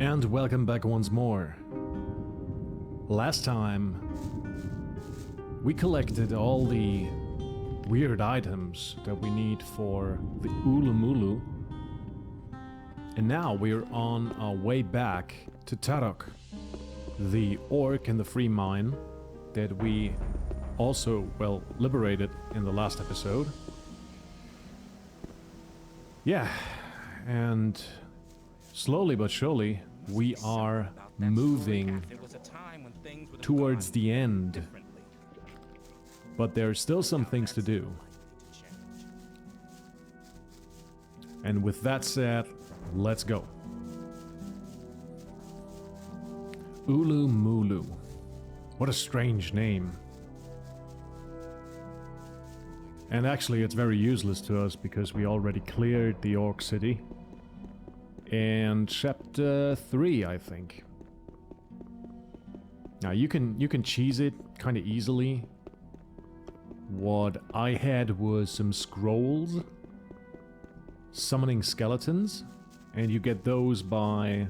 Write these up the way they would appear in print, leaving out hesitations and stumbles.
And welcome back once more. Last time we collected all the weird items that we need for the Ulu-Mulu. And now we're on our way back to Tarok, the orc in the free mine that we also, well, liberated in the last episode. Yeah, and slowly but surely we are moving towards the end. But there are still some things to do. And with that said, let's go. Ulu-Mulu. What a strange name. And actually it's very useless to us because we already cleared the Orc City. And chapter 3, I think. Now you can cheese it kind of easily. What I had was some scrolls summoning skeletons, and you get those by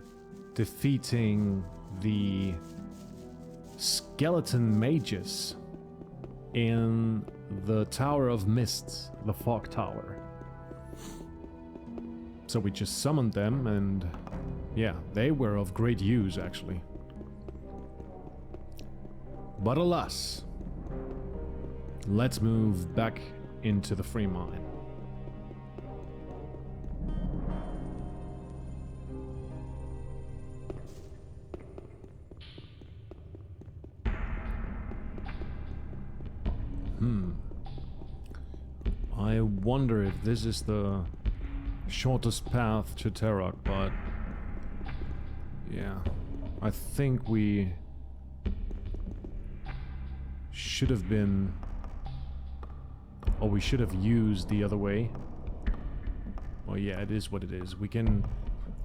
defeating the skeleton mages in the Tower of Mists, the Fog Tower. So we just summoned them, and yeah, they were of great use actually. But alas, let's move back into the free mine. I wonder if this is the shortest path to Tarok, but yeah, I think we should have been, or we should have used the other way. Oh yeah, it is what it is. We can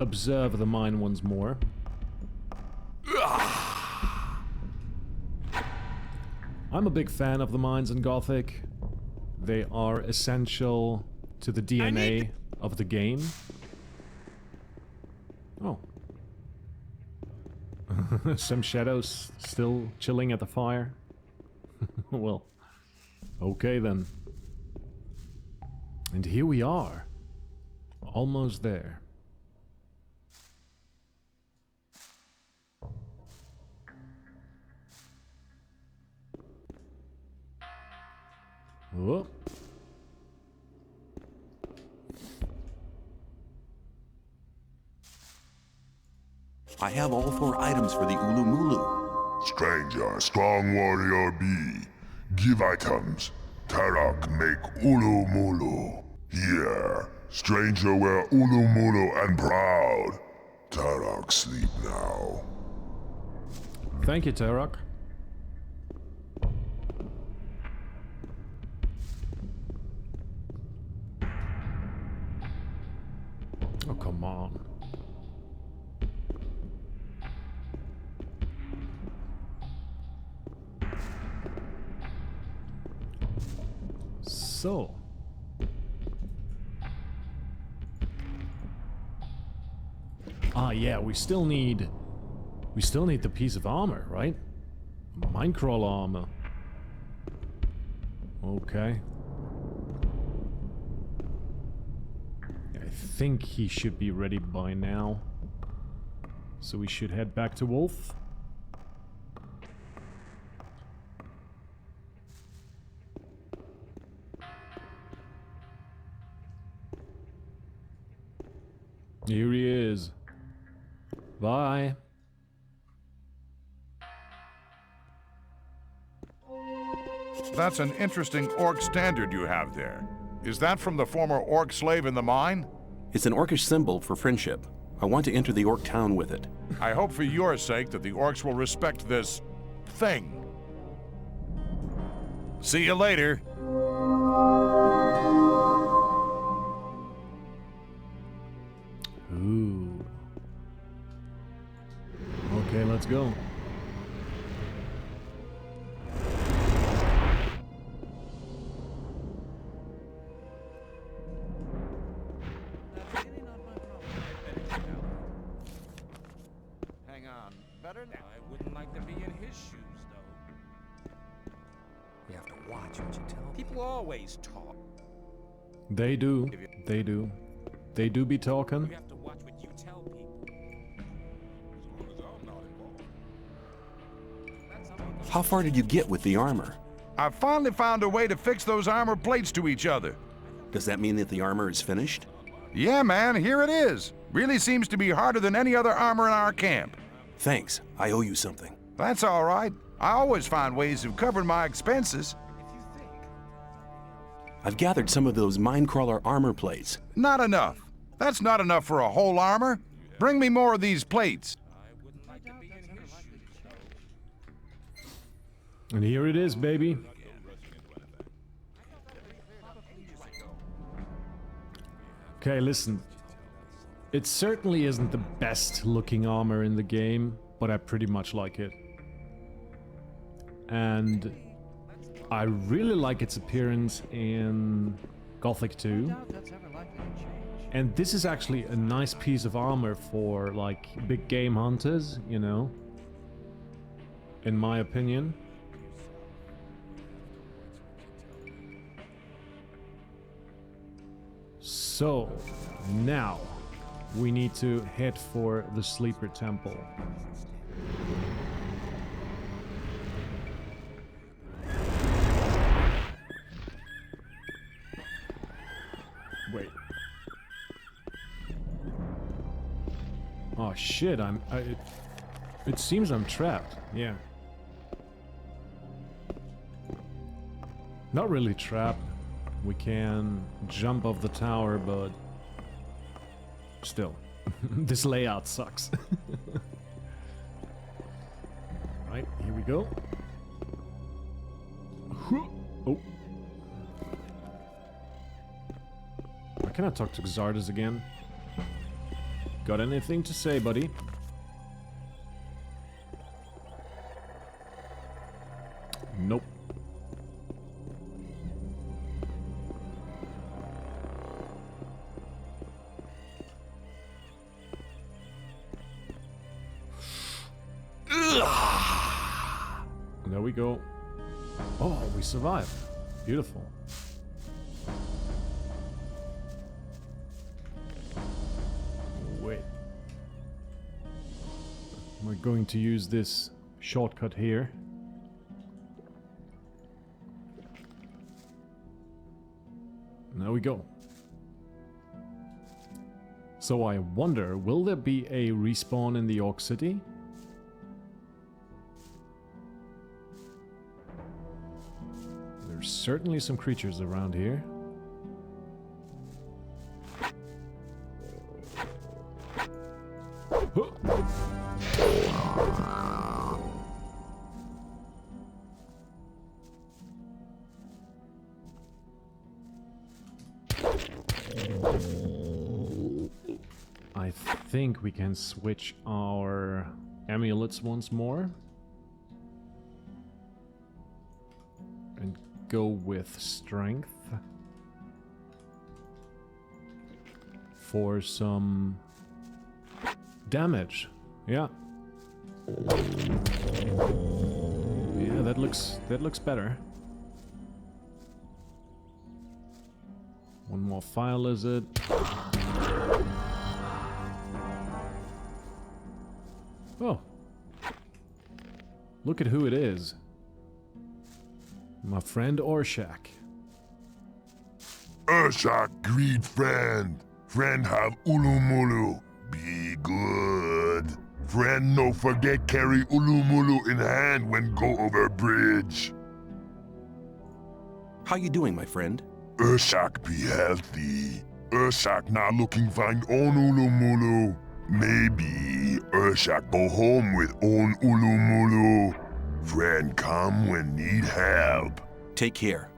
observe the mine once more. I'm a big fan of the mines in Gothic. They are essential to the DNA of the game. Oh. Some shadows still chilling at the fire. Well, okay then. And here we are. Almost there. Whoa. I have all 4 items for the Ulu-Mulu. Stranger, strong warrior be. Give items. Tarok make Ulu-Mulu. Here, stranger wear Ulu-Mulu and proud. Tarok sleep now. Thank you, Tarok. Oh, come on. So. Ah, yeah, we still need the piece of armor, right? Minecrawl armor. Okay. I think he should be ready by now. So we should head back to Wolf. Here he is. Bye. That's an interesting orc standard you have there. Is that from the former orc slave in the mine? It's an orcish symbol for friendship. I want to enter the orc town with it. I hope for your sake that the orcs will respect this thing. See you later. Ooh. Okay, let's go. I wouldn't like to be in his shoes, though. You have to watch what you tell people. People always talk. They do. They do. They do be talking. You have to watch what you tell people. How far did you get with the armor? I finally found a way to fix those armor plates to each other. Does that mean that the armor is finished? Yeah, man, here it is. Really seems to be harder than any other armor in our camp. Thanks. I owe you something. That's all right. I always find ways of covering my expenses. I've gathered some of those minecrawler armor plates. Not enough. That's not enough for a whole armor. Bring me more of these plates. And here it is, baby. Okay, listen. It certainly isn't the best looking armor in the game, but I pretty much like it. And I really like its appearance in Gothic 2. And this is actually a nice piece of armor for, like, big game hunters, you know? In my opinion. So, now we need to head for the Sleeper Temple. Wait. Oh shit, it seems I'm trapped, yeah. Not really trapped. We can jump off the tower, but still, this layout sucks. Right, here we go. Oh. Why can't I talk to Xardus again? Got anything to say, buddy? Nope. There we go. Oh, we survived. Beautiful. Wait. We're going to use this shortcut here. There we go. So I wonder, will there be a respawn in the Orc City? There's certainly some creatures around here. I think we can switch our amulets once more. And go with strength. For some damage. Yeah. Yeah, that looks better. One more fire lizard. Oh. Look at who it is. My friend Orshak. Urshak, greed friend. Friend have Ulu-Mulu. Be good. Friend no forget carry Ulu-Mulu in hand when go over bridge. How you doing, my friend? Urshak be healthy. Urshak now looking find own Ulu-Mulu. Maybe Urshak go home with own Ulu-Mulu. Friend come when need help. Take care.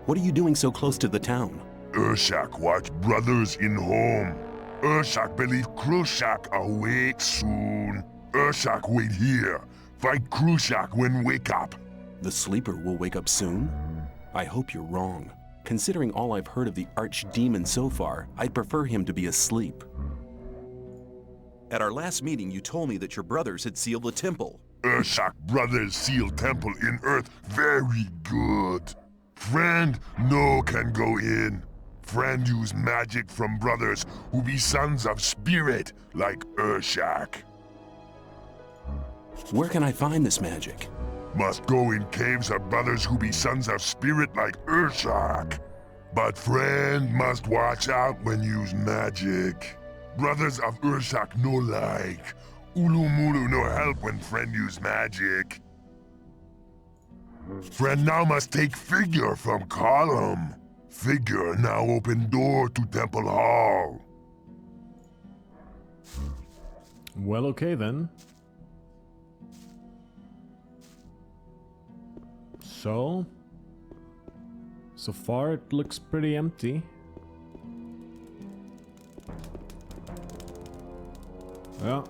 What are you doing so close to the town? Urshak watch brothers in home. Urshak believe Krushak awake soon. Urshak wait here. Fight Krushak when wake up. The sleeper will wake up soon? I hope you're wrong. Considering all I've heard of the archdemon so far, I'd prefer him to be asleep. At our last meeting, you told me that your brothers had sealed the temple. Urshak brothers seal temple in earth very good. Friend no can go in. Friend use magic from brothers who be sons of spirit like Urshak. Where can I find this magic? Must go in caves of brothers who be sons of spirit like Urshak. But friend must watch out when use magic. Brothers of Urshak no like. Ulu-Mulu no help when friend use magic. Friend now must take figure from column. Figure now open door to Temple Hall. Well, okay then. So far it looks pretty empty. Yeah.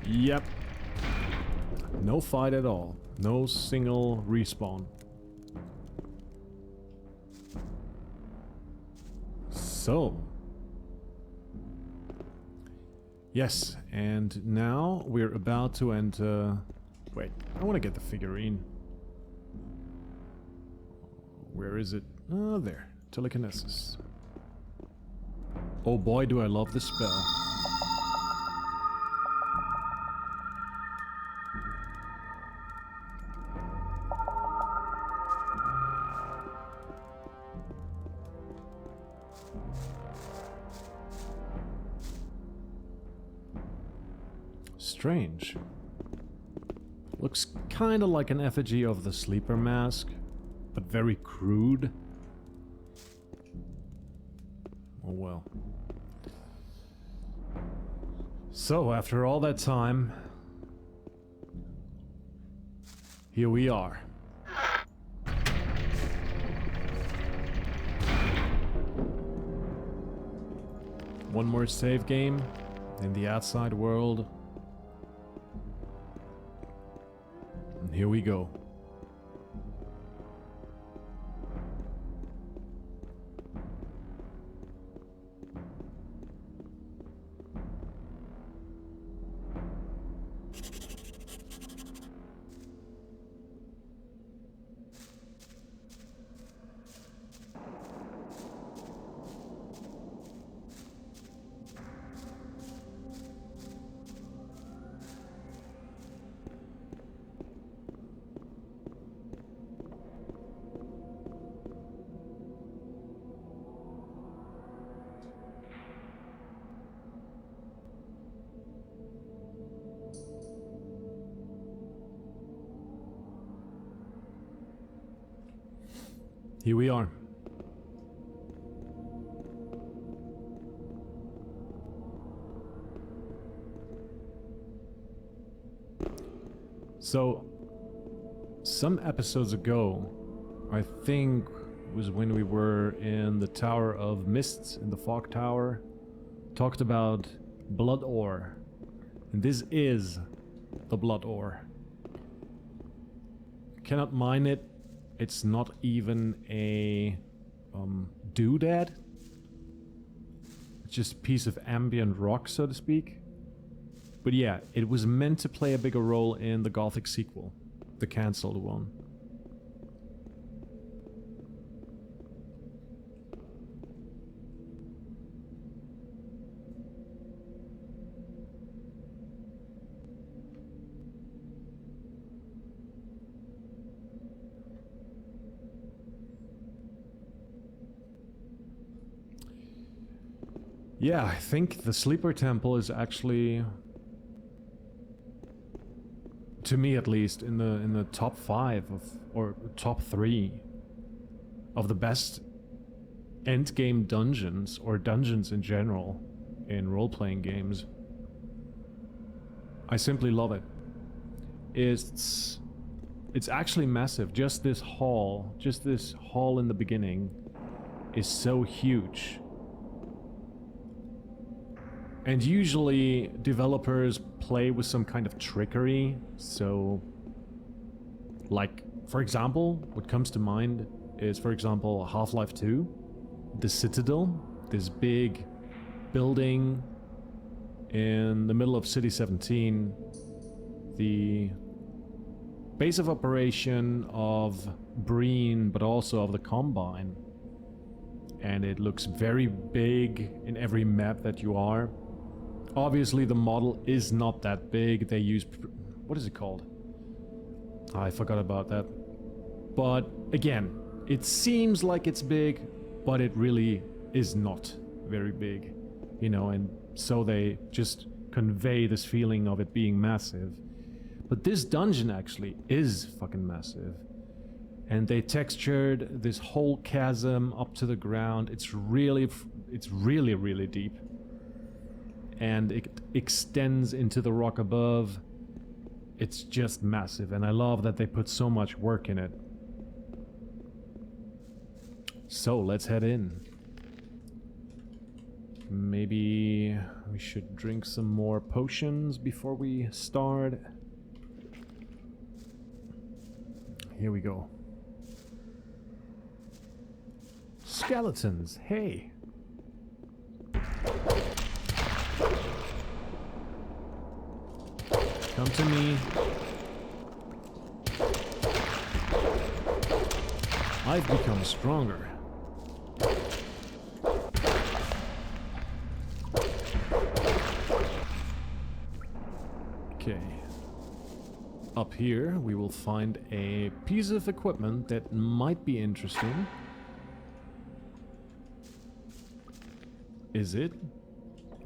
Yep. No fight at all. No single respawn. So. Yes, and now we're about to enter... Wait, I want to get the figurine. Where is it? Oh, there. Telekinesis. Oh boy, do I love this spell. Strange. Looks kinda like an effigy of the sleeper mask, but very crude. Oh well. So, after all that time, here we are. One more save game in the outside world. And here we go. Here we are. So, some episodes ago, I think was when we were in the Tower of Mists, in the Fog Tower, talked about Blood Ore. And this is the Blood Ore. Cannot mine it. It's not even a doodad. It's just a piece of ambient rock, so to speak. But yeah, it was meant to play a bigger role in the Gothic sequel, the cancelled one. Yeah, I think the Sleeper Temple is actually, to me at least, in the top 5 of, or top 3 of the best endgame dungeons, or dungeons in general, in role-playing games. I simply love it. It's actually massive. Just this hall in the beginning is so huge. And usually developers play with some kind of trickery. So, like, for example, what comes to mind is, for example, Half-Life 2. The Citadel, this big building in the middle of City 17. The base of operation of Breen, but also of the Combine. And it looks very big in every map that you are. Obviously, the model is not that big. They use... what is it called? I forgot about that. But, again, it seems like it's big, but it really is not very big. You know, and so they just convey this feeling of it being massive. But this dungeon actually is fucking massive. And they textured this whole chasm up to the ground. It's really, really deep. And it extends into the rock above. It's just massive, and I love that they put so much work in it. So, let's head in. Maybe we should drink some more potions before we start. Here we go. Skeletons, hey! Come to me. I've become stronger. Okay. Up here, we will find a piece of equipment that might be interesting. Is it?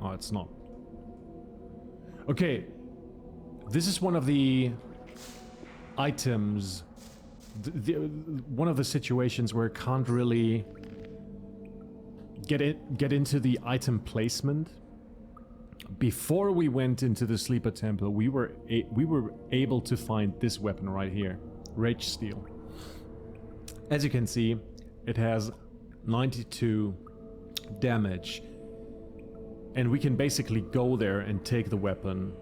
Oh, it's not. Okay. This is one of the items, one of the situations where I can't really get into the item placement. Before we went into the Sleeper Temple, we were able to find this weapon right here, Rage Steel. As you can see, it has 92 damage, and we can basically go there and take the weapon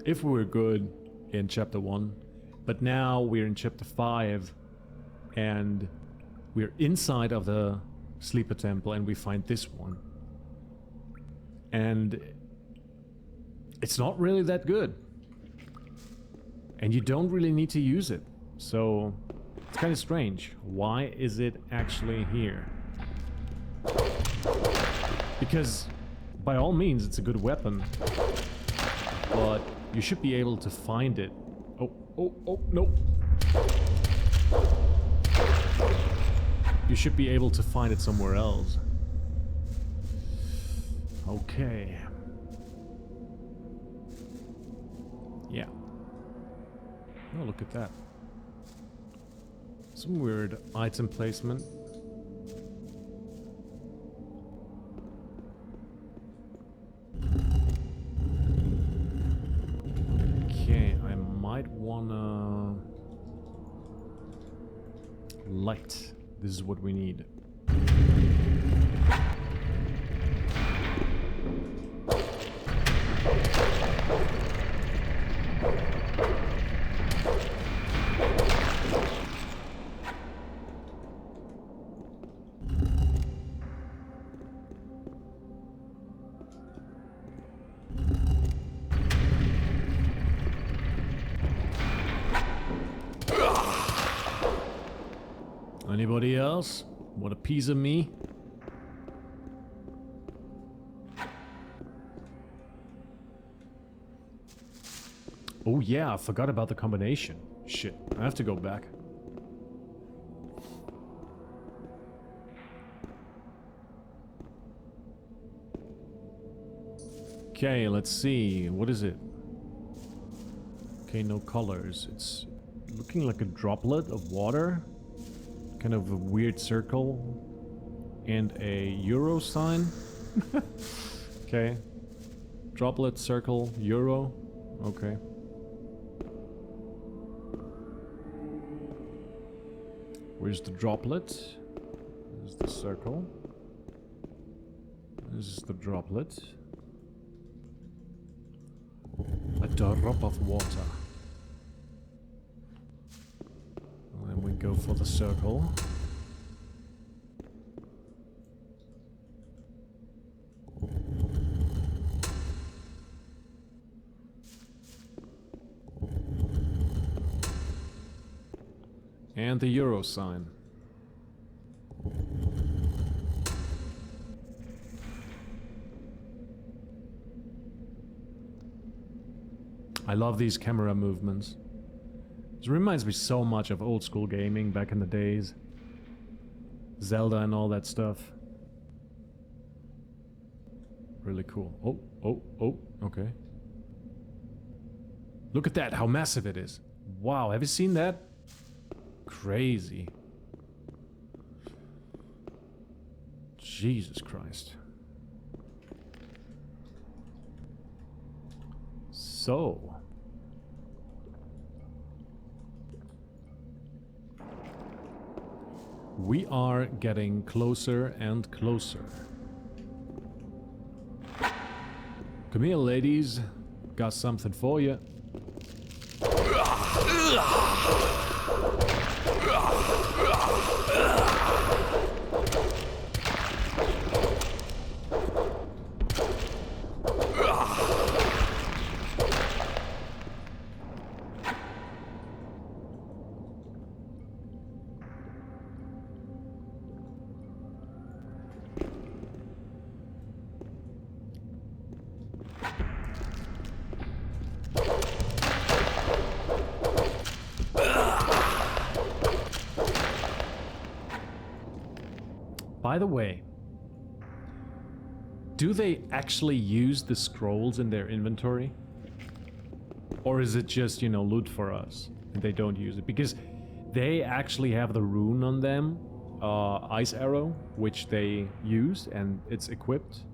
if we were good in chapter 1, but now we're in chapter 5 and we're inside of the Sleeper Temple and we find this one, and it's not really that good and you don't really need to use it, so it's kind of strange. Why is it actually here? Because by all means, it's a good weapon, but you should be able to find it. Oh, no. You should be able to find it somewhere else. Okay. Yeah. Oh, look at that. Some weird item placement. Wanna light. This is what we need. Anybody else want a piece of me? Oh yeah, I forgot about the combination. Shit, I have to go back. Okay, let's see. What is it? Okay, no colors. It's looking like a droplet of water. Kind of a weird circle. And a euro sign. Okay. Droplet, circle, euro. Okay. Where's the droplet? There's the circle. This is the droplet. A drop of water. And then we go for the circle. And the euro sign. I love these camera movements. It reminds me so much of old school gaming back in the days. Zelda and all that stuff. Really cool. Oh, okay. Look at that, how massive it is. Wow, have you seen that? Crazy. Jesus Christ. So. We are getting closer and closer. Come here, ladies. Got something for you. By the way, do they actually use the scrolls in their inventory? Or is it just, you know, loot for us and they don't use it? Because they actually have the rune on them, Ice Arrow, which they use and it's equipped.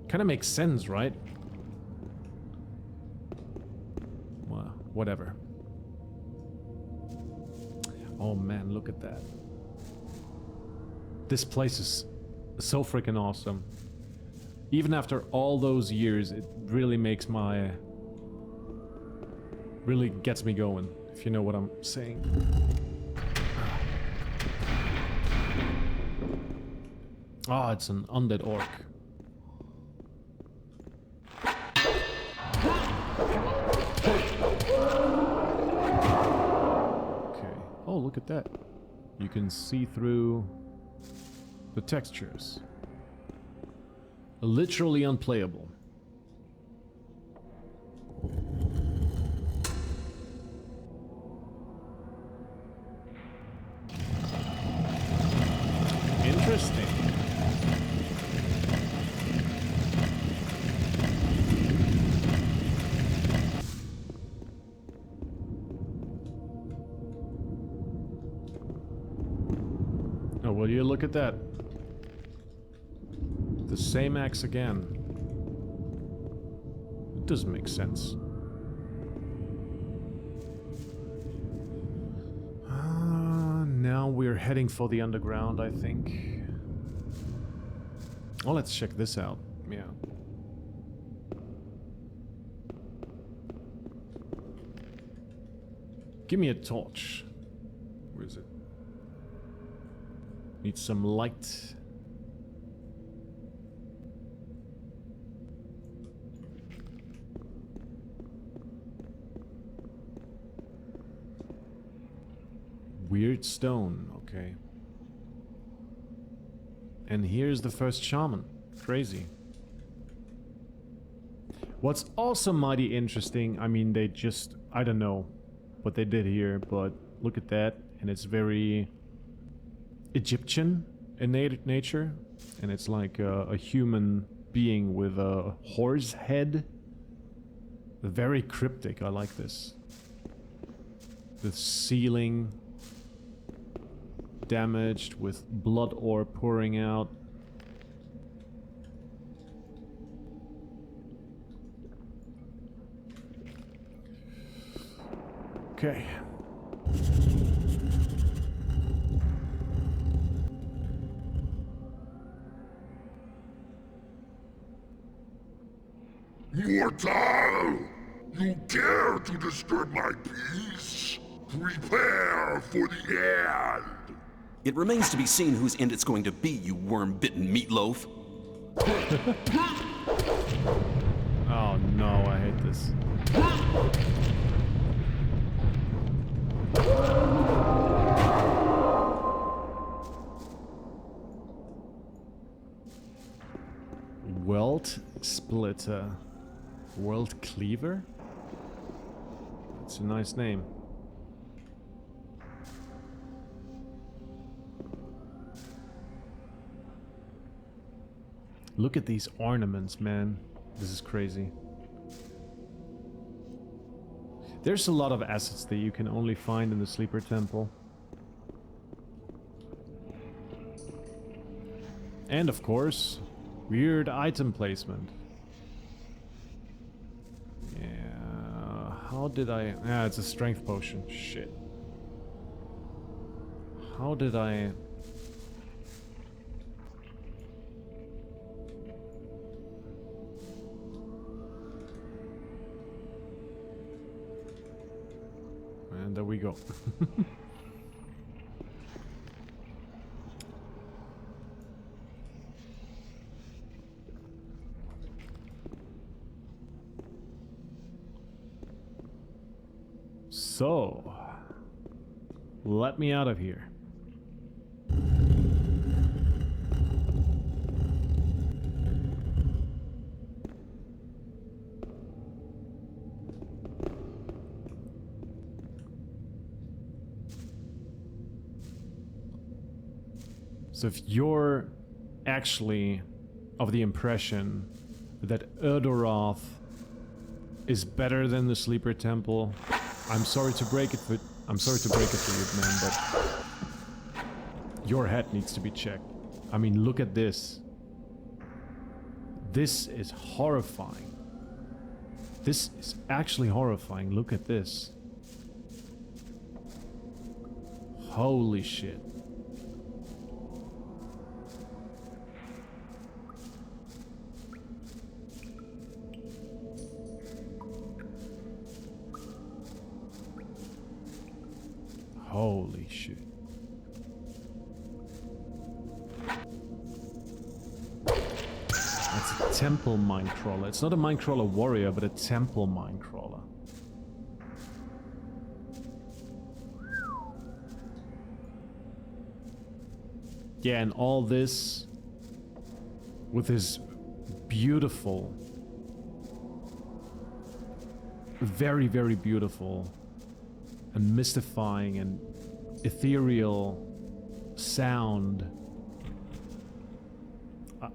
Kind of makes sense, right? Well, whatever. Oh man, look at that. This place is so freaking awesome. Even after all those years, it really makes my... really gets me going, if you know what I'm saying. Ah, it's an undead orc. Oh, look at that. You can see through the textures. Literally unplayable. Interesting. Oh, will you look at that? The same axe again. It doesn't make sense. Now we're heading for the underground, I think. Oh, let's check this out. Yeah. Give me a torch. Where is it? Need some light. Weird stone, okay. And here's the first shaman. Crazy. What's also mighty interesting, I mean, they just, I don't know what they did here, but look at that, and it's very Egyptian in nature, and it's like a human being with a horse head. Very cryptic, I like this. The ceiling damaged with blood ore pouring out. Okay. Mortal! You dare to disturb my peace? Prepare for the end! It remains to be seen whose end it's going to be, you worm-bitten meatloaf. Oh no, I hate this. Welt Splitter. World Cleaver? It's a nice name. Look at these ornaments, man. This is crazy. There's a lot of assets that you can only find in the Sleeper Temple. And of course, weird item placement. Yeah, how did I... Ah, it's a strength potion. Shit. How did I... And there we go. So, let me out of here. So if you're actually of the impression that Erdoroth is better than the Sleeper Temple, I'm sorry to break it, but I'm sorry to break it for you, man, but your head needs to be checked. I mean, look at this. This is horrifying. This is actually horrifying. Look at this. Holy shit. Holy shit. That's a temple mine crawler. It's not a mine crawler warrior, but a temple mine crawler. Yeah, and all this with his beautiful, very, very beautiful and mystifying and ethereal sound.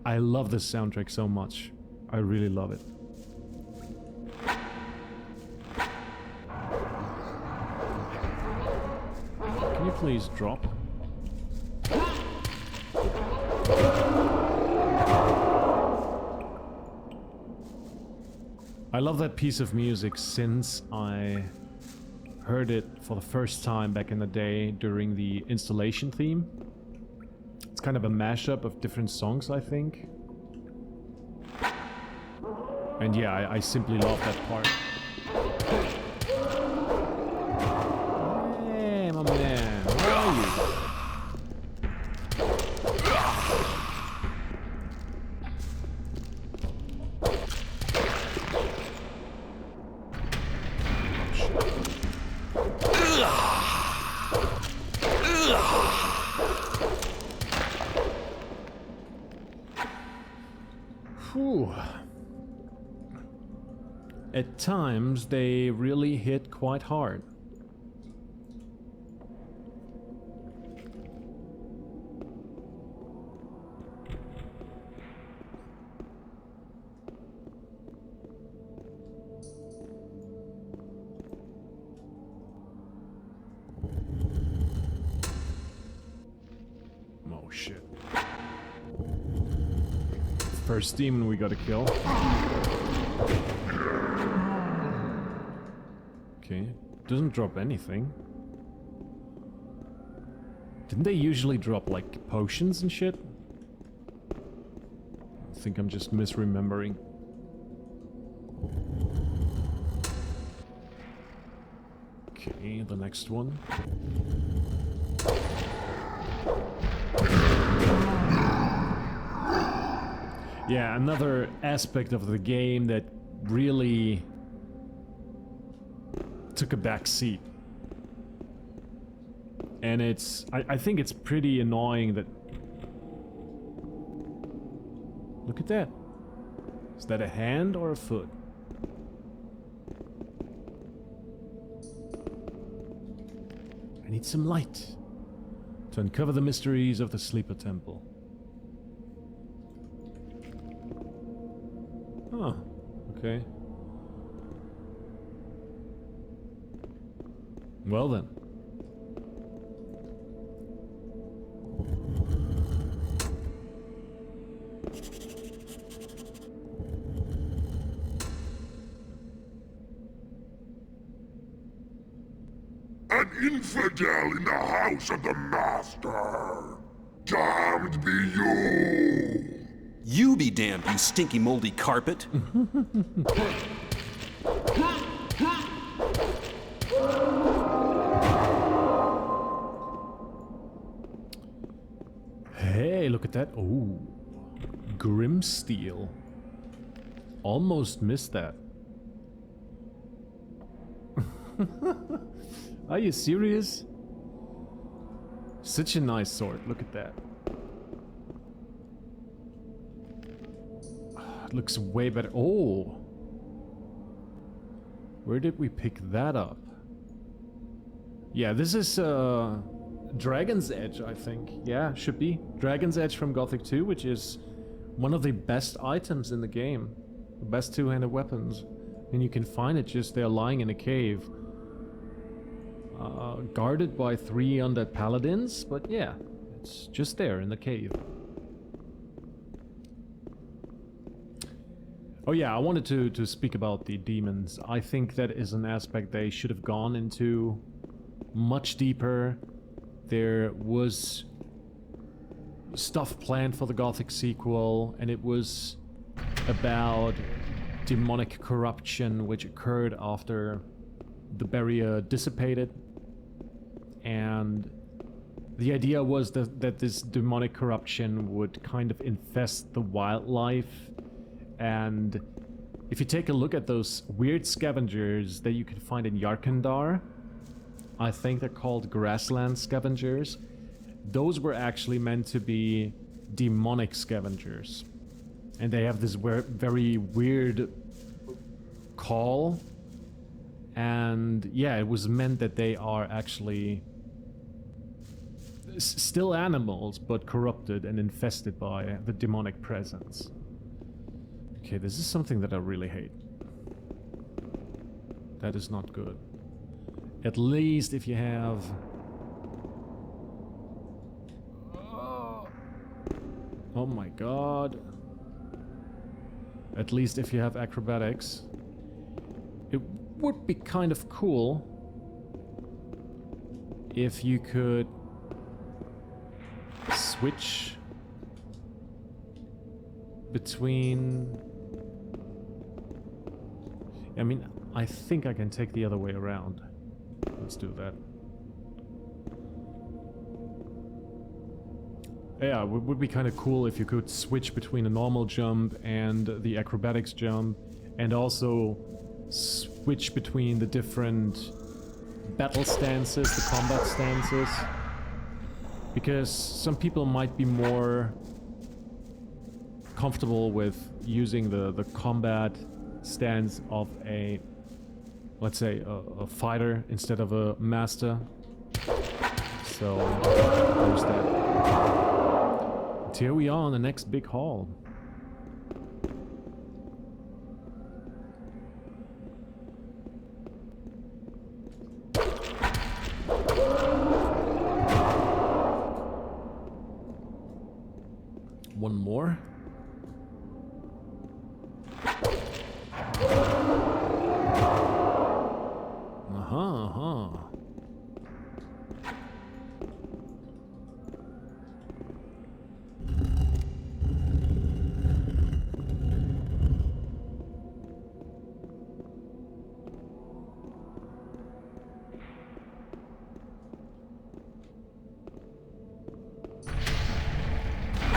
I love this soundtrack so much. I really love it. Can you please drop? I love that piece of music since I heard it for the first time back in the day during the installation theme. It's kind of a mashup of different songs, I think. And yeah, I simply love that part. Hey, my man, where are you? Whew. At times, they really hit quite hard. Oh shit. First demon we gotta kill. Okay, doesn't drop anything. Didn't they usually drop like potions and shit? I think I'm just misremembering. Okay, the next one. Yeah, another aspect of the game that really took a back seat. And I think it's pretty annoying that... Look at that. Is that a hand or a foot? I need some light to uncover the mysteries of the Sleeper Temple. Huh. Okay. Well then. An infidel in the house of the Master. Damned be you! You be damned, you stinky moldy carpet. Hey, look at that. Oh, Grimsteel. Almost missed that. Are you serious? Such a nice sword. Look at that. It looks way better. Oh. Where did we pick that up? Yeah, this is Dragon's Edge, I think. Yeah, should be. Dragon's Edge from Gothic 2, which is one of the best items in the game. The best two-handed weapons. And you can find it just there lying in a cave. Guarded by 3 undead paladins, but yeah, it's just there in the cave. Oh yeah, I wanted to speak about the demons. I think that is an aspect they should have gone into much deeper. There was stuff planned for the Gothic sequel, and it was about demonic corruption which occurred after the barrier dissipated. And the idea was that this demonic corruption would kind of infest the wildlife. And if you take a look at those weird scavengers that you can find in Yarkandar, I think they're called grassland scavengers. Those were actually meant to be demonic scavengers. And they have this very weird call. And yeah, it was meant that they are actually still animals, but corrupted and infested by the demonic presence. Okay, this is something that I really hate. That is not good. At least if you have... Oh my god. At least if you have acrobatics. It would be kind of cool if you could switch between... I mean, I think I can take the other way around. Let's do that. Yeah, it would be kind of cool if you could switch between a normal jump and the acrobatics jump, and also switch between the different battle stances, the combat stances. Because some people might be more comfortable with using the combat stance of a, let's say, a fighter instead of a master. So, there's that. And here we are on the next big hall. One more.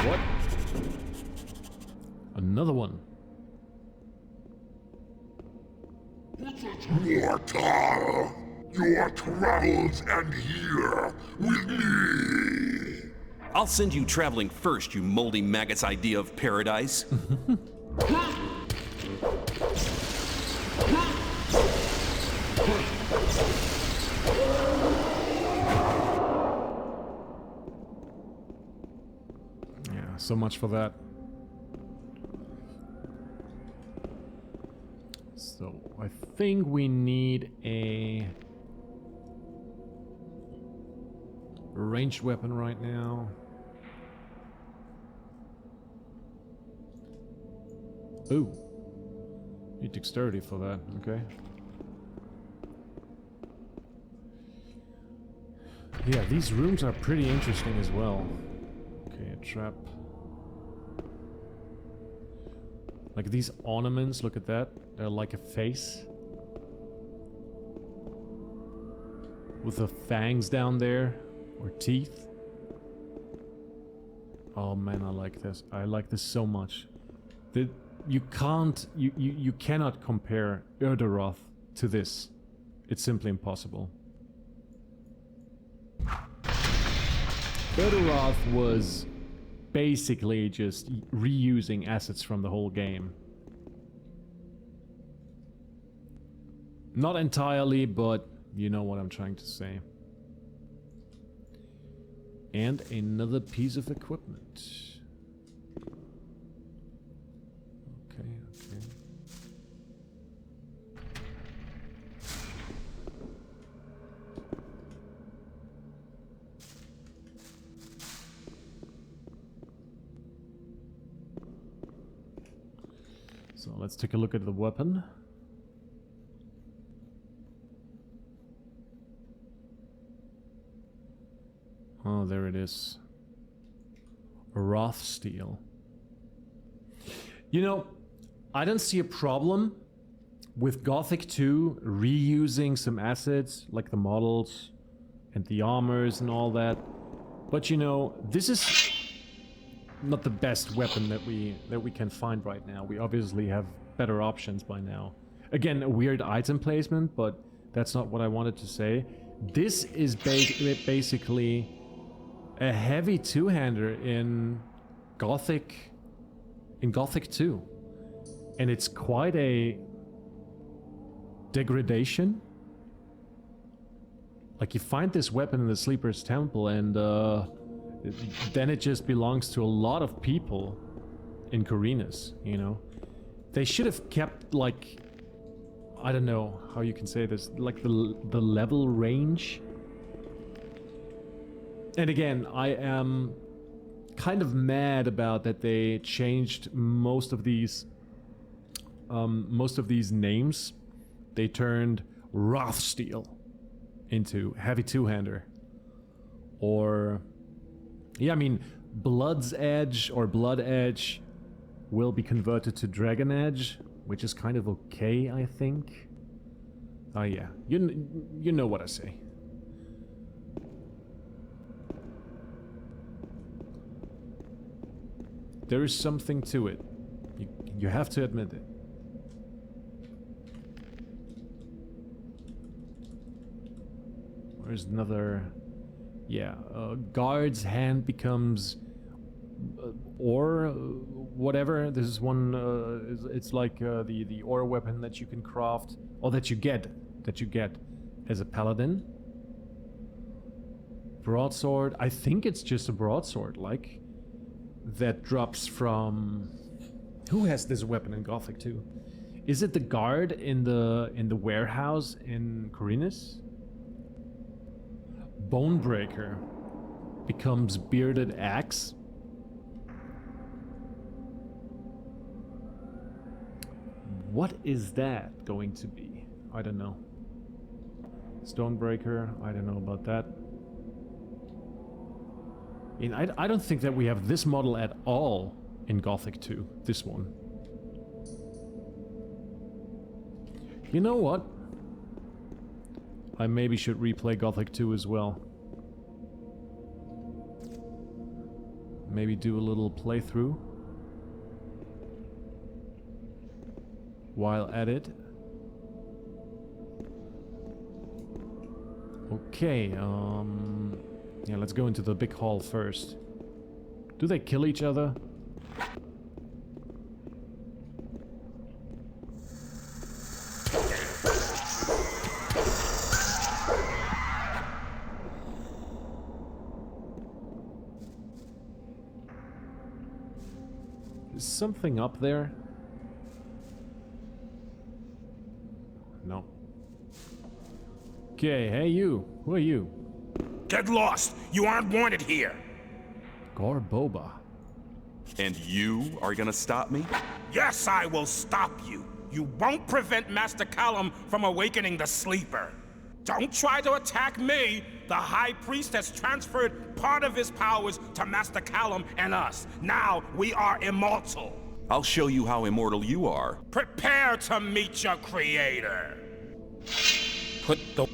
What? Another one. Mortal, your travels end here with me. I'll send you traveling first, you moldy maggot's idea of paradise. Yeah, so much for that. So, I think we need a ranged weapon right now. Ooh. Need dexterity for that, okay. Yeah, these rooms are pretty interesting as well. Okay, a trap. Like these ornaments, look at that. They're like a face. With the fangs down there. Or teeth. Oh man, I like this. I like this so much. You cannot compare Erderoth to this. It's simply impossible. Erderoth was basically just reusing assets from the whole game. Not entirely, but you know what I'm trying to say. And another piece of equipment. Okay, okay. So let's take a look at the weapon. Oh, there it is. Wrath Steel. You know, I don't see a problem with Gothic 2 reusing some assets, like the models and the armors and all that. But you know, this is not the best weapon that we can find right now. We obviously have better options by now. Again, a weird item placement, but that's not what I wanted to say. This is basically a heavy two-hander in Gothic 2. And it's quite a degradation. Like, you find this weapon in the Sleeper's Temple and then it just belongs to a lot of people in Corinus, you know? They should have kept, like, I don't know how you can say this, like the level range. And again, I am kind of mad about that they changed most of these names. They turned Wrathsteel into Heavy Two-Hander. Or, yeah, I mean, Blood's Edge or Blood Edge will be converted to Dragon Edge, which is kind of okay, I think. Oh yeah, you know what I say. There is something to it. You have to admit it. Where's another... Yeah, guard's hand becomes... or whatever. This is one... it's like the ore weapon that you can craft... or that you get as a paladin. Broadsword. I think it's just a broadsword, like... that drops from... Who has this weapon in Gothic 2? Is it the guard in the warehouse in Corinus? Bonebreaker becomes bearded axe. What is that going to be? I don't know. Stonebreaker, I don't know about that. I don't think that we have this model at all in Gothic 2. This one. You know what? I maybe should replay Gothic 2 as well. maybe do a little playthrough while at it. Okay, yeah, let's go into the big hall first. Do they kill each other? Is something up there? No. Okay, hey you. Who are you? Get lost! You aren't wanted here! Gorboba. And you are gonna stop me? Yes, I will stop you! You won't prevent Master Callum from awakening the sleeper! Don't try to attack me! The High Priest has transferred part of his powers to Master Callum and us. Now we are immortal! I'll show you how immortal you are. Prepare to meet your creator! Put the...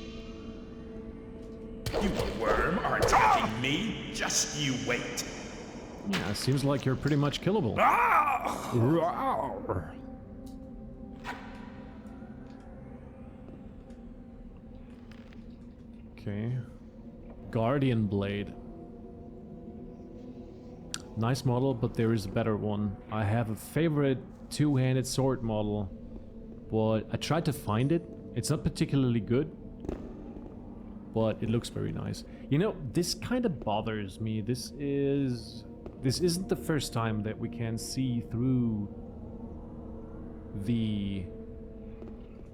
You worm are attacking me? Just you wait. Yeah, seems like you're pretty much killable. Ah! Rawr. Okay. Guardian Blade. Nice model, but there is a better one. I have a favorite two-handed sword model, but I tried to find it. It's not particularly good, but it looks very nice. You know, this kind of bothers me. This isn't the first time that we can see through the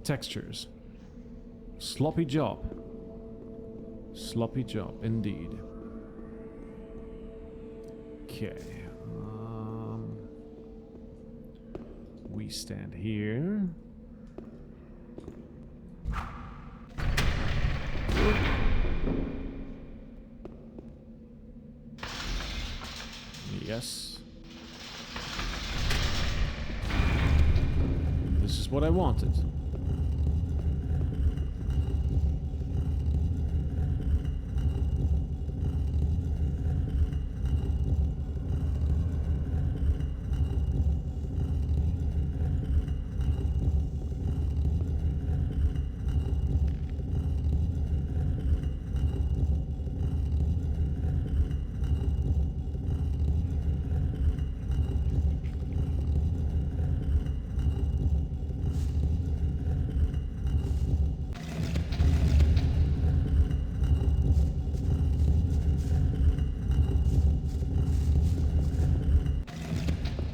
textures. Sloppy job. Sloppy job, indeed. Okay. We stand here. Yes. This is what I wanted.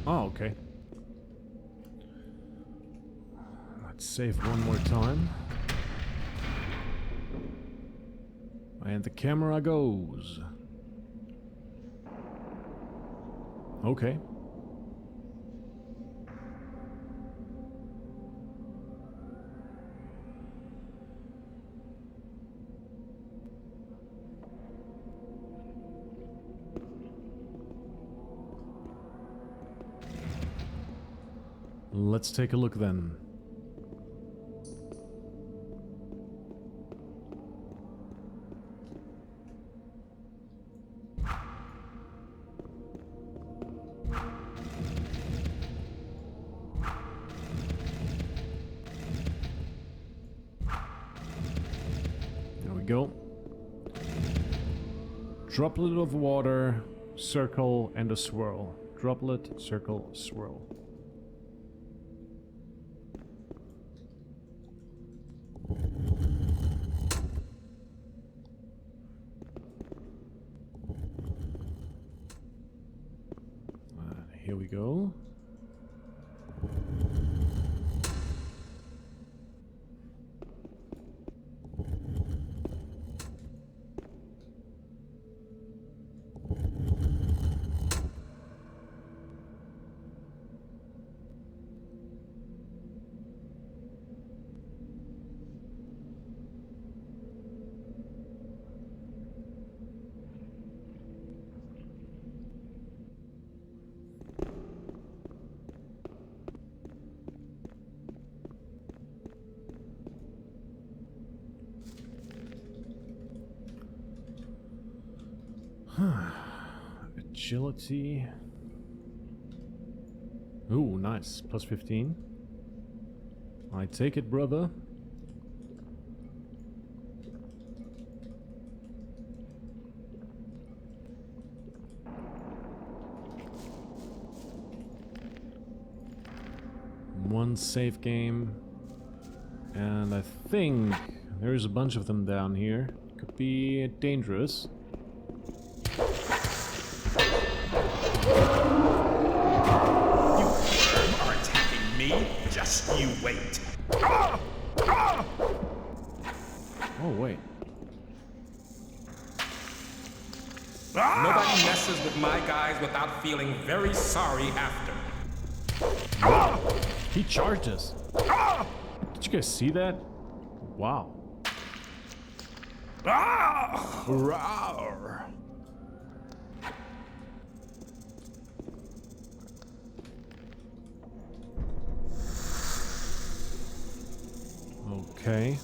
Oh, okay. Let's save one more time. And the camera goes. Okay. Let's take a look then. There we go. Droplet of water, circle, and a swirl. Droplet, circle, swirl. Here we go. Agility. Ooh, nice. Plus 15. I take it, brother. One save game. And I think there's a bunch of them down here. Could be dangerous. Just you wait. Oh, wait. Nobody messes with my guys without feeling very sorry after. He charged us. Did you guys see that? Wow. Rawr. Okay.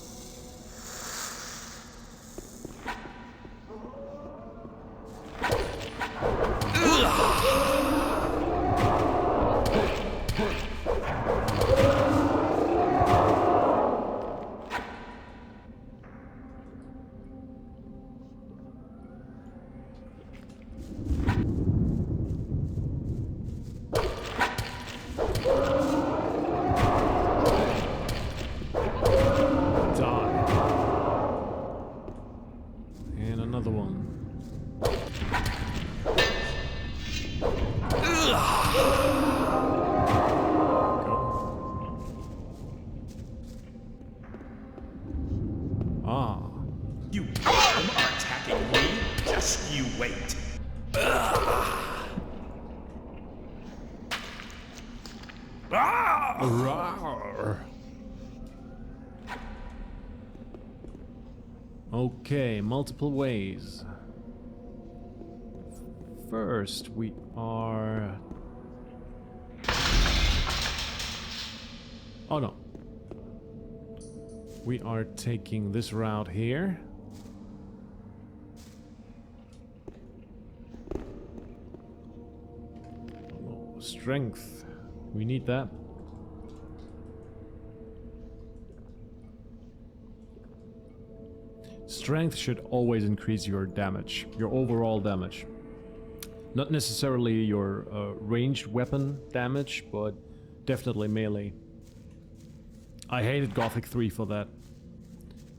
You are attacking me. Just you wait. Rawr. Okay, multiple ways. First, we are... Oh no. We are taking this route here. Oh, strength. We need that. Strength should always increase your damage, your overall damage. Not necessarily your ranged weapon damage, but definitely melee. I hated Gothic 3 for that.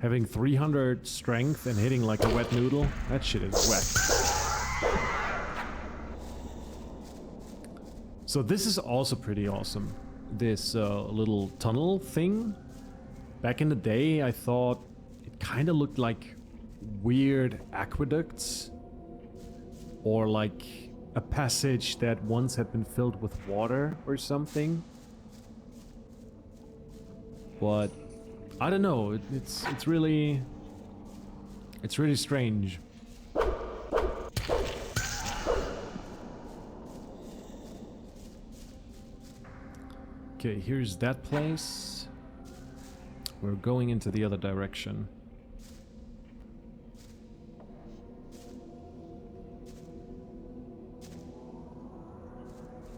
Having 300 strength and hitting like a wet noodle, that shit is whack. So this is also pretty awesome. This little tunnel thing. Back in the day, I thought it kind of looked like weird aqueducts. Or like a passage that once had been filled with water or something. But I don't know, it's really strange. Okay, here's that place. We're going into the other direction.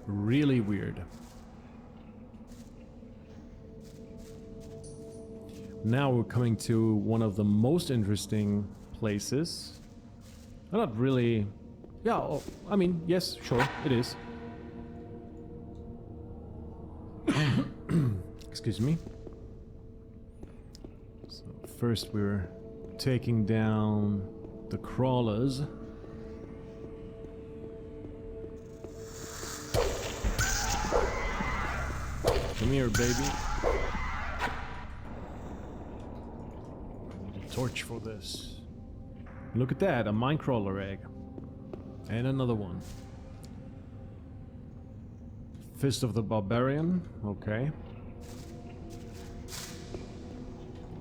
Really weird. Now we're coming to one of the most interesting places. Not really... Yeah, oh, I mean, yes, sure, it is. Excuse me. So first we're taking down the crawlers. Come here, baby. Torch for this. Look at that, a minecrawler egg. And another one. Fist of the Barbarian, okay.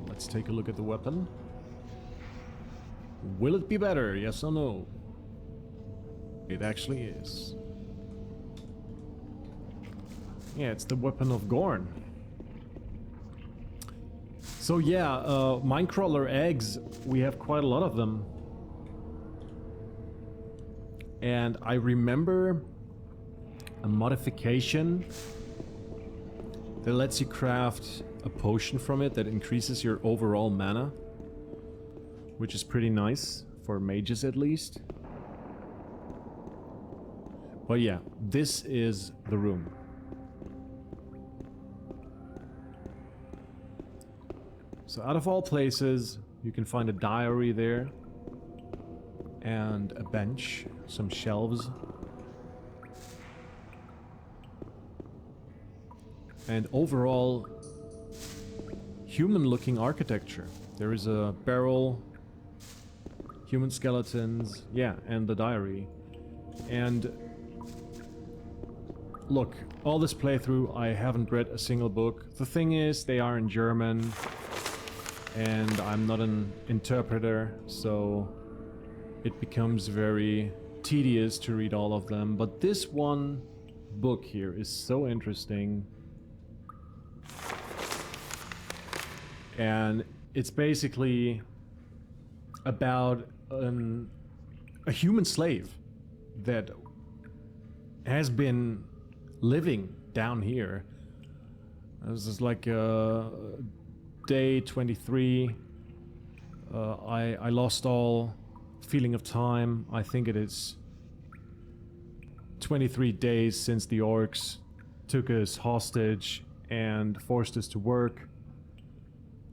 Let's take a look at the weapon. Will it be better, yes or no? It actually is. Yeah, it's the weapon of Gorn. So yeah, minecrawler eggs, we have quite a lot of them. And I remember a modification that lets you craft a potion from it that increases your overall mana, which is pretty nice, for mages at least. But yeah, this is the room. So out of all places, you can find a diary there, and a bench, some shelves, and overall human-looking architecture. There is a barrel, human skeletons, yeah, and the diary. And look, all this playthrough, I haven't read a single book. The thing is, they are in German, and I'm not an interpreter, so it becomes very tedious to read all of them. But this one book here is so interesting. And it's basically about a human slave that has been living down here. This is like day 23. I lost all feeling of time. I think it is 23 days since the Orcs took us hostage and forced us to work.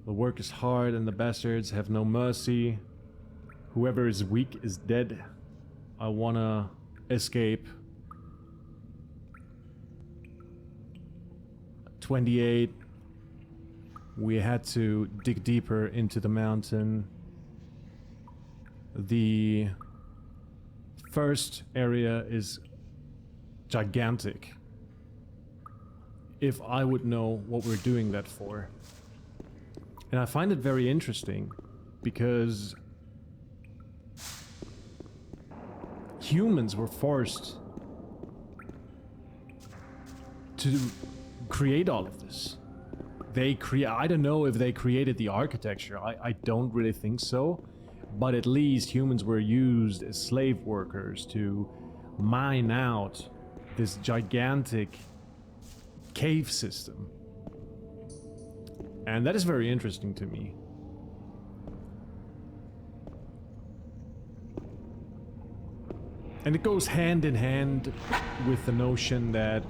The work is hard and the bastards have no mercy. Whoever is weak is dead. I wanna escape. 28. We had to dig deeper into the mountain. The first area is gigantic. If I would know what we're doing that for. And I find it very interesting because humans were forced to create all of this. I don't know if they created the architecture. I don't really think so. But at least humans were used as slave workers to mine out this gigantic cave system. And that is very interesting to me. And it goes hand in hand with the notion that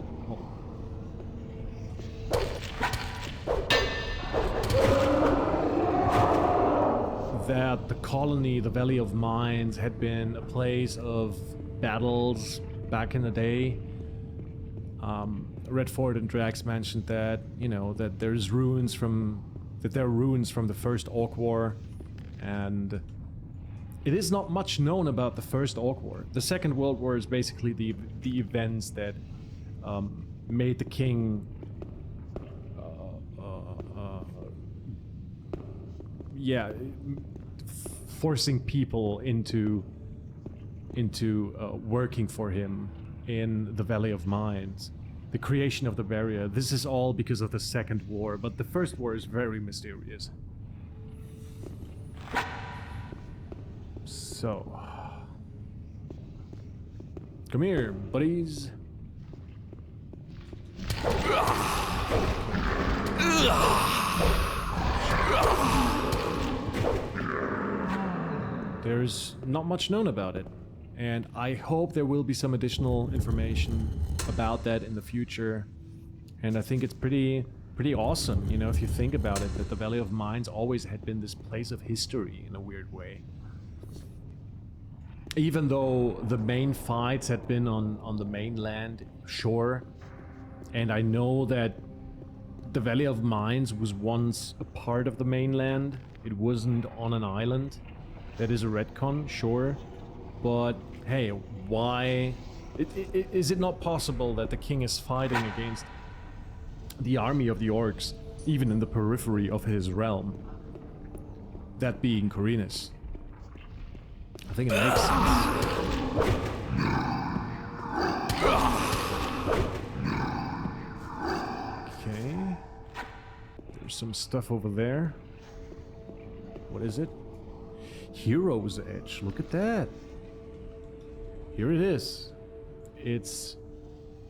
the colony, the Valley of Mines, had been a place of battles back in the day. Redford and Drax mentioned that, you know, that there are ruins from the First Orc War, and it is not much known about the First Orc War. The Second World War is basically the events that made the king forcing people into working for him in the Valley of Mines. The creation of the barrier. This is all because of the Second War, but the First War is very mysterious. So, come here, buddies. There's not much known about it, and I hope there will be some additional information about that in the future. And I think it's pretty awesome, you know, if you think about it, that the Valley of Mines always had been this place of history in a weird way. Even though the main fights had been on the mainland, sure, and I know that the Valley of Mines was once a part of the mainland. It wasn't on an island. That is a retcon, sure, but hey, why? Is it not possible that the king is fighting against the army of the Orcs, even in the periphery of his realm? That being Corinus. I think it makes sense. Okay. There's some stuff over there. What is it? Hero's Edge. Look at that. Here it is. It's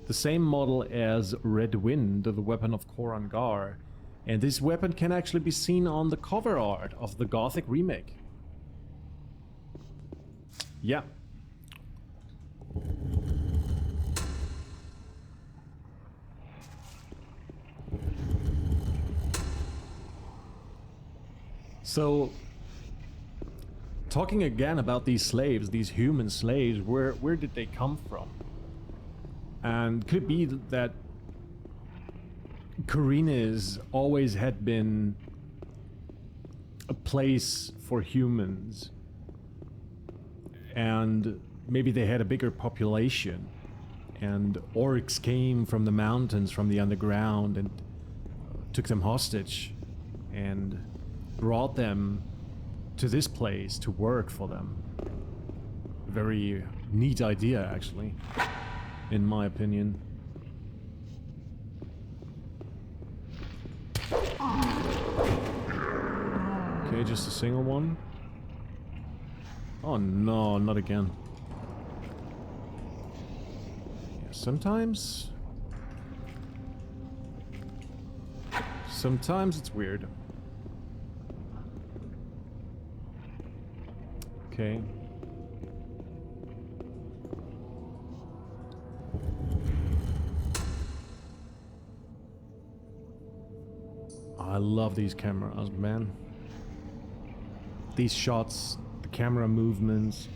the same model as Red Wind, the weapon of Korangar. And this weapon can actually be seen on the cover art of the Gothic remake. Yeah. So, talking again about these slaves, these human slaves, where did they come from? And could it be that Korinis always had been a place for humans, and maybe they had a bigger population, and orcs came from the mountains, from the underground, and took them hostage and brought them to this place to work for them. Very neat idea, actually, in my opinion. Okay, just a single one. Oh no, not again. Yeah, sometimes it's weird. Okay. I love these cameras, man. These shots, the camera movements,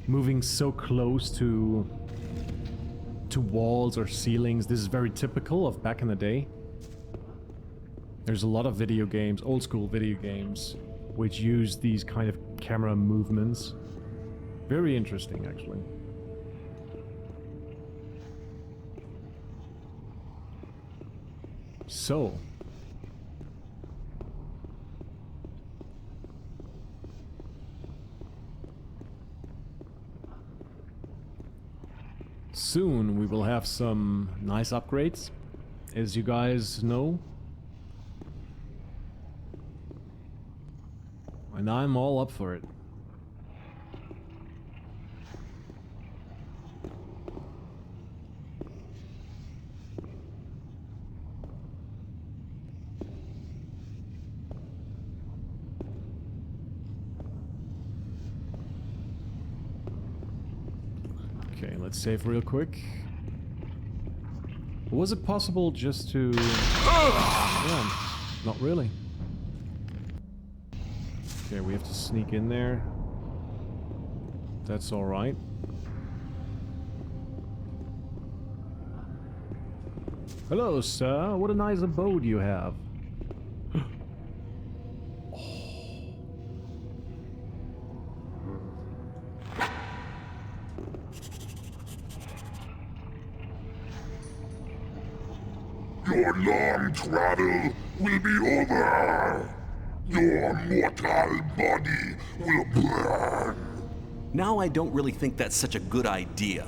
moving so close to walls or ceilings. This is very typical of back in the day. There's a lot of video games, old school video games, which use these kind of camera movements. Very interesting, actually. So, soon we will have some nice upgrades, as you guys know. And I'm all up for it. Okay, let's save real quick. Was it possible just to... Yeah, not really. Okay, we have to sneak in there. That's alright. Hello, sir. What a nice abode you have. Your long travel will be over. Your mortal body will burn. Now I don't really think that's such a good idea.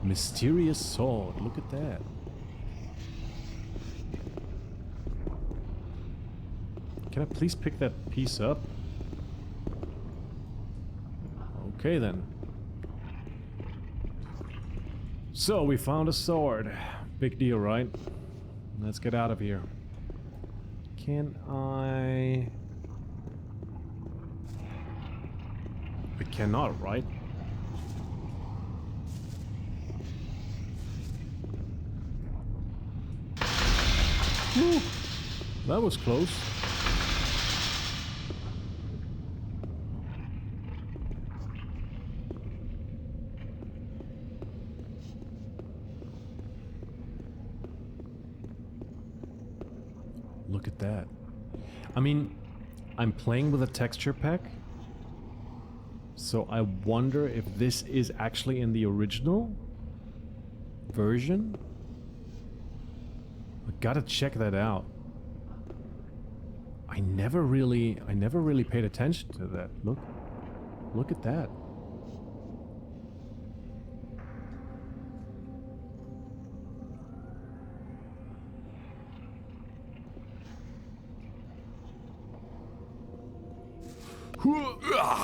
Mysterious sword. Look at that. Can I please pick that piece up? Okay then. So we found a sword. Big deal, right? Let's get out of here. Can I... I cannot, right? Whew. That was close. Look at that. I mean, I'm playing with a texture pack, so I wonder if this is actually in the original version. I gotta check that out. I never really paid attention to that. Look at that.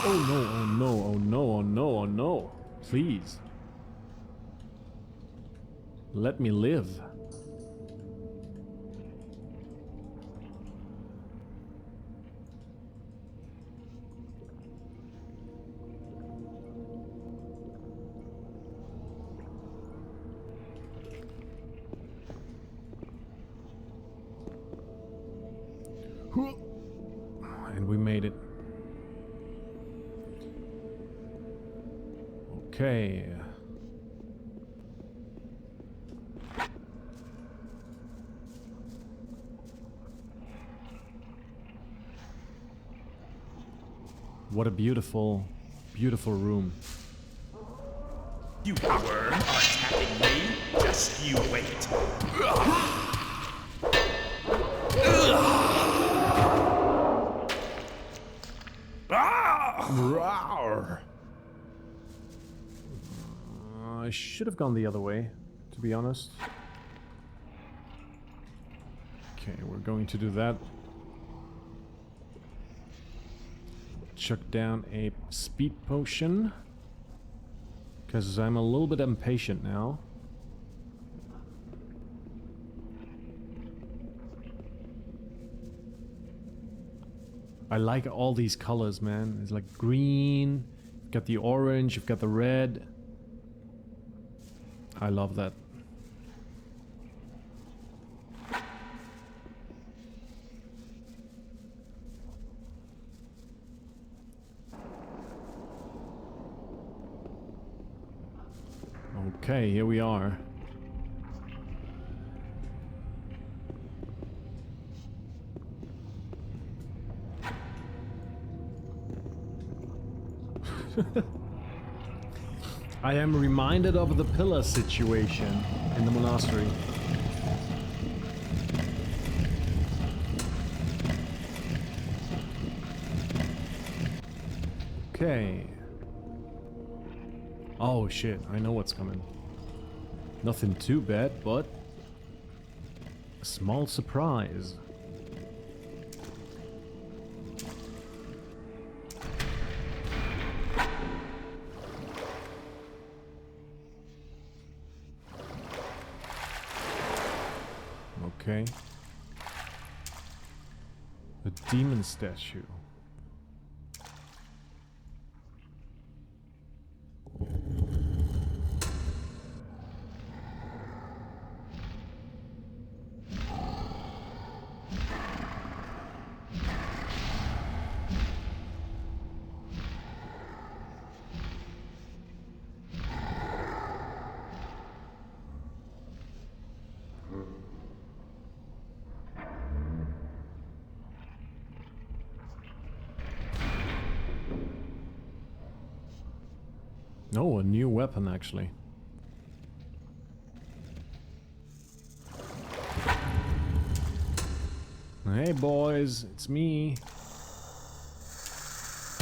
Oh no, oh no, oh no, oh no, oh no. Please. Let me live. And we made it. Okay. What a beautiful, beautiful room. You were attacking me? Just you wait. Rawr. I should have gone the other way, to be honest. Okay, we're going to do that. Chuck down a speed potion. Because I'm a little bit impatient now. I like all these colors, man. It's like green, you've got the orange, you've got the red. I love that. Okay, here we are. I am reminded of the pillar situation in the monastery. Okay. Oh shit, I know what's coming. Nothing too bad, but a small surprise. Okay. A demon statue. Oh, a new weapon, actually. Hey, boys, it's me.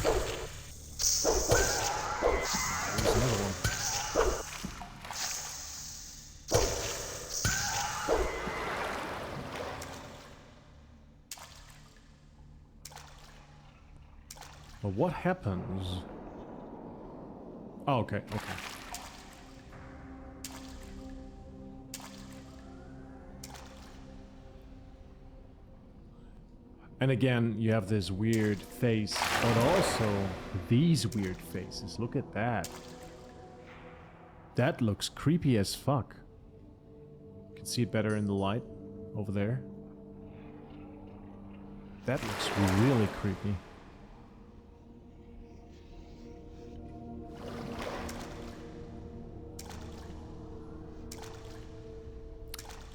There's another one. But what happens? Oh, okay, okay. And again, you have this weird face, but also these weird faces. Look at that. That looks creepy as fuck. You can see it better in the light over there. That looks really creepy.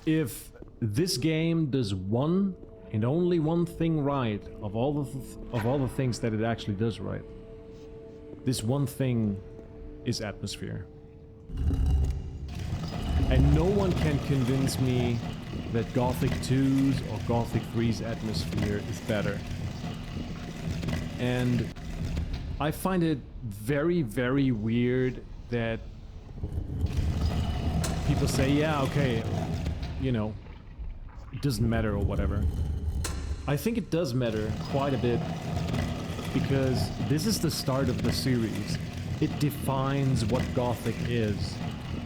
If this game does one and only one thing right of all the things that it actually does right, this one thing is atmosphere. And no one can convince me that Gothic 2's or Gothic 3's atmosphere is better. And I find it very, very weird that people say, yeah, okay, you know, it doesn't matter or whatever. I think it does matter quite a bit because this is the start of the series. It defines what Gothic is.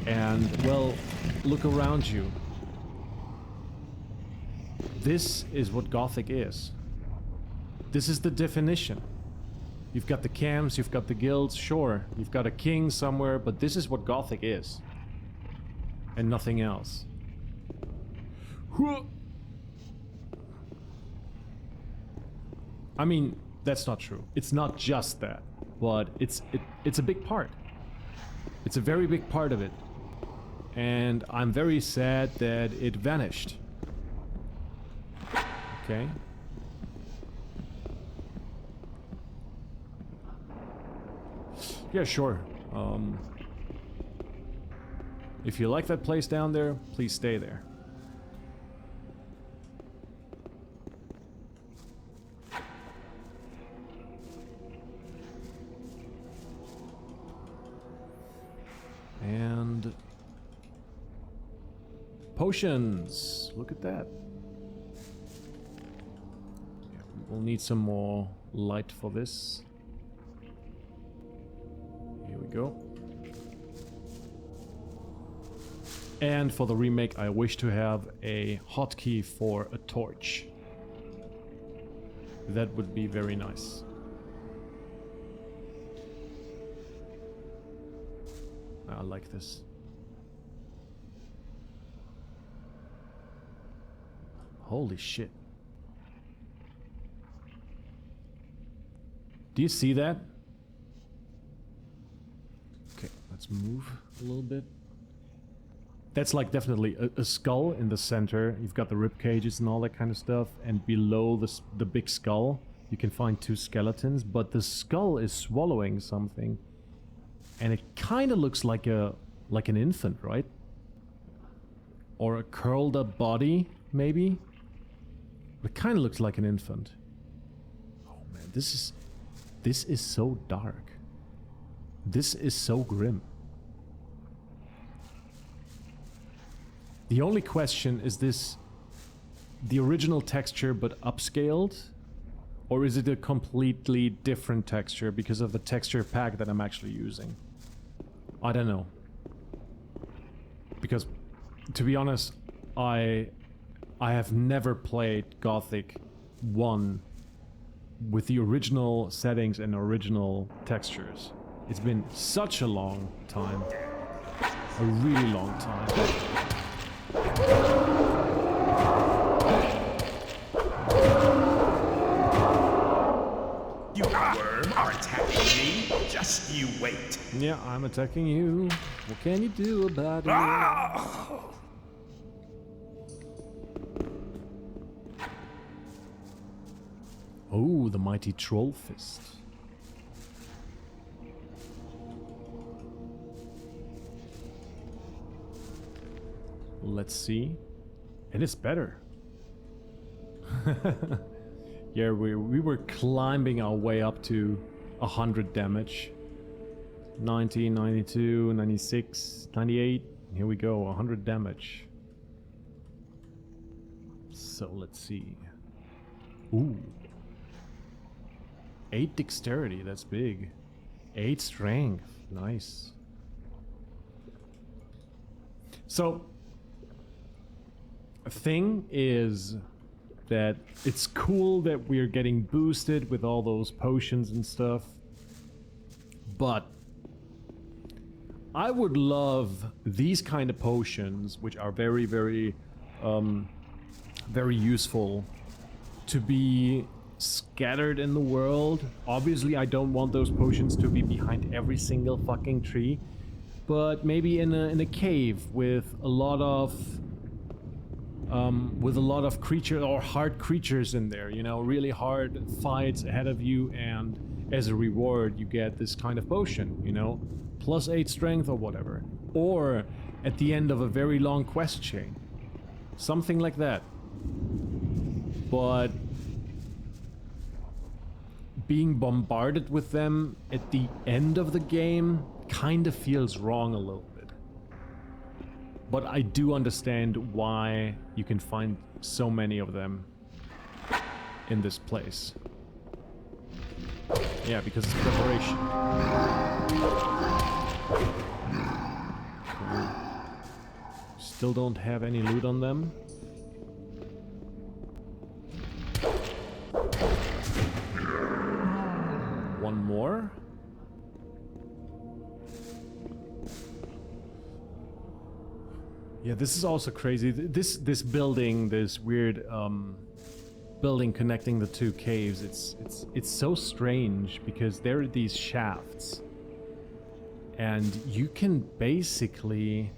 And, well, look around you. This is what Gothic is. This is the definition. You've got the camps, you've got the guilds, sure. You've got a king somewhere, but this is what Gothic is. And nothing else. I mean, that's not true. It's not just that, but it's a big part. It's a very big part of it. And I'm very sad that it vanished. Okay. Yeah, sure. If you like that place down there, please stay there. And potions. Look at that. Yeah, we'll need some more light for this. Here we go. And for the remake, I wish to have a hotkey for a torch. That would be very nice. I like this. Holy shit. Do you see that? Okay, let's move a little bit. That's like definitely a skull in the center. You've got the rib cages and all that kind of stuff. And below the big skull, you can find two skeletons. But the skull is swallowing something. And it kind of looks like an infant, right? Or a curled up body, maybe? It kind of looks like an infant. Oh man, this is so dark. This is so grim. The only question is this the original texture but upscaled? Or is it a completely different texture because of the texture pack that I'm actually using? I don't know. Because, to be honest, I have never played Gothic 1 with the original settings and original textures. It's been such a long time. A really long time. You worm are attacking me. Just you wait. Yeah, I'm attacking you. What can you do about it? Ah! Oh, the mighty troll fist. Let's see. And it's better. Yeah, we were climbing our way up to 100 damage. 90, 92, 96, 98. Here we go, 100 damage. So let's see. Ooh. 8 dexterity, that's big. 8 strength, nice. So, a thing is that it's cool that we're getting boosted with all those potions and stuff, but I would love these kind of potions, which are very, very, very useful, to be scattered in the world. Obviously, I don't want those potions to be behind every single fucking tree, but maybe in a cave with a lot of creature or hard creatures in there, you know, really hard fights ahead of you, and as a reward you get this kind of potion, you know, plus 8 strength or whatever, or at the end of a very long quest chain, something like that. But being bombarded with them at the end of the game kind of feels wrong a little bit. But I do understand why you can find so many of them in this place. Yeah, because it's preparation. Okay. Still don't have any loot on them. One more. Yeah, this is also crazy. This building, this weird building connecting the two caves, it's so strange because there are these shafts. And you can basically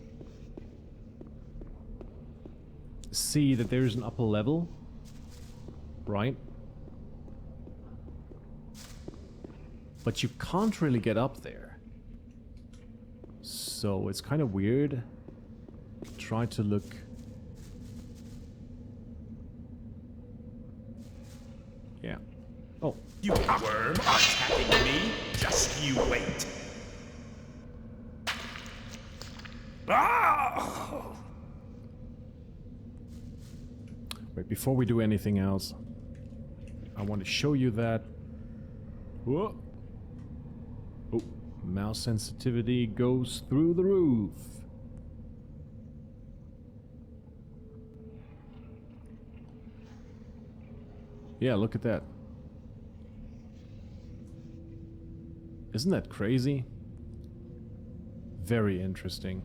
see that there's an upper level, right? But you can't really get up there. So it's kind of weird. Try to look. Yeah. Oh. You worm attacking me? Just you wait. Ah! Wait, before we do anything else, I want to show you that. Whoa. Oh, mouse sensitivity goes through the roof. Yeah, look at that. Isn't that crazy? Very interesting.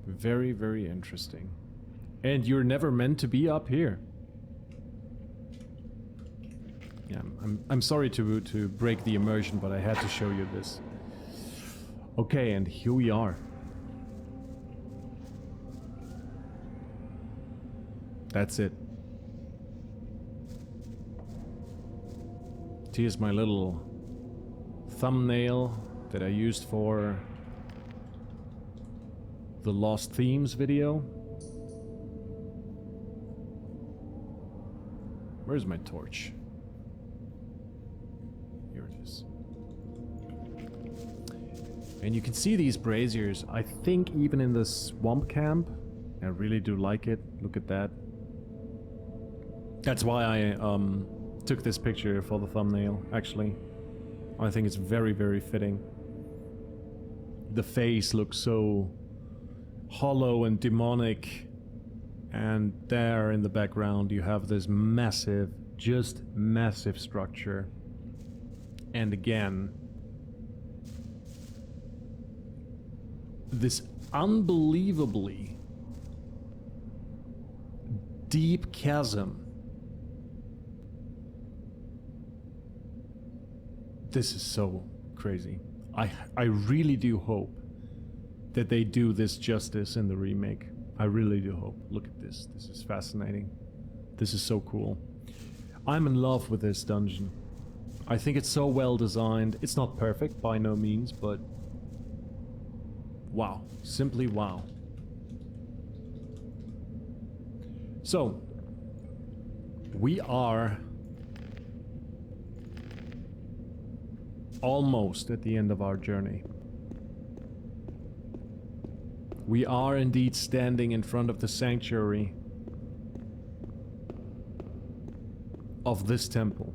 Very, very interesting. And you're never meant to be up here. Yeah, I'm sorry to break the immersion, but I had to show you this. Okay, and here we are. That's it. Here's my little thumbnail that I used for the Lost Themes video. Where's my torch? Here it is. And you can see these braziers, I think even in the swamp camp. I really do like it. Look at that. That's why I took this picture for the thumbnail, actually. I think it's very, very fitting. The face looks so hollow and demonic. And there in the background you have this massive, just massive structure. And again, this unbelievably deep chasm. This is so crazy. I really do hope that they do this justice in the remake. I really do hope. Look at this. This is fascinating. This is so cool. I'm in love with this dungeon. I think it's so well designed. It's not perfect by no means, but wow. Simply wow. So, we are almost at the end of our journey. We are indeed standing in front of the sanctuary of this temple.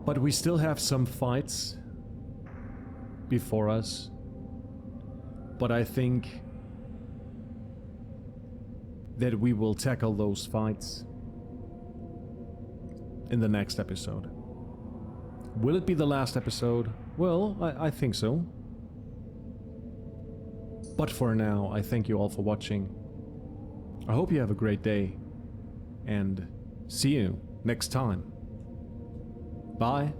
But we still have some fights before us. But I think that we will tackle those fights in the next episode. Will it be the last episode? Well, I think so. But for now, I thank you all for watching. I hope you have a great day. And see you next time. Bye.